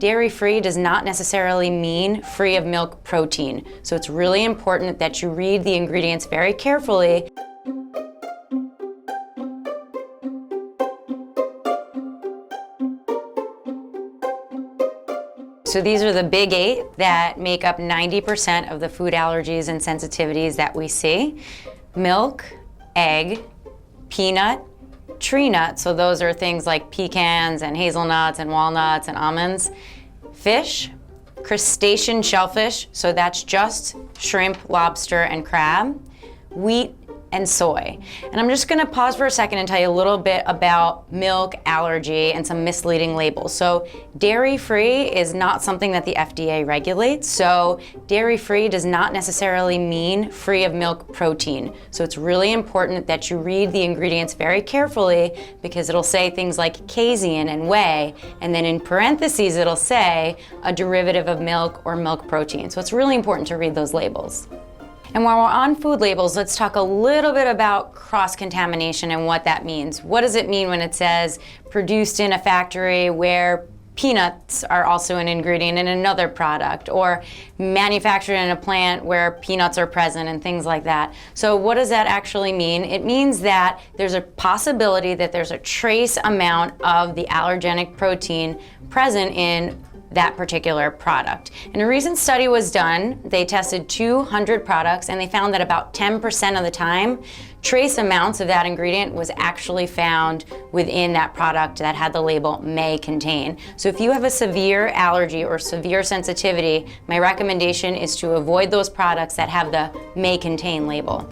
dairy-free does not necessarily mean free of milk protein. So it's really important that you read the ingredients very carefully. So these are the big 8 that make up 90% of the food allergies and sensitivities that we see. Milk, egg, peanut, tree nut, so those are things like pecans and hazelnuts and walnuts and almonds. Fish, crustacean shellfish, so that's just shrimp, lobster, and crab. Wheat, and soy. And I'm just gonna pause for a second and tell you a little bit about milk allergy and some misleading labels. So dairy-free is not something that the FDA regulates. So dairy-free does not necessarily mean free of milk protein. So it's really important that you read the ingredients very carefully because it'll say things like casein and whey, and then in parentheses it'll say a derivative of milk or milk protein. So it's really important to read those labels. And while we're on food labels, let's talk a little bit about cross-contamination and what that means. What does it mean when it says produced in a factory where peanuts are also an ingredient in another product, or manufactured in a plant where peanuts are present and things like that? So what does that actually mean? It means that there's a possibility that there's a trace amount of the allergenic protein present in that particular product. And a recent study was done. They tested 200 products and they found that about 10% of the time, trace amounts of that ingredient was actually found within that product that had the label may contain. So if you have a severe allergy or severe sensitivity, my recommendation is to avoid those products that have the may contain label.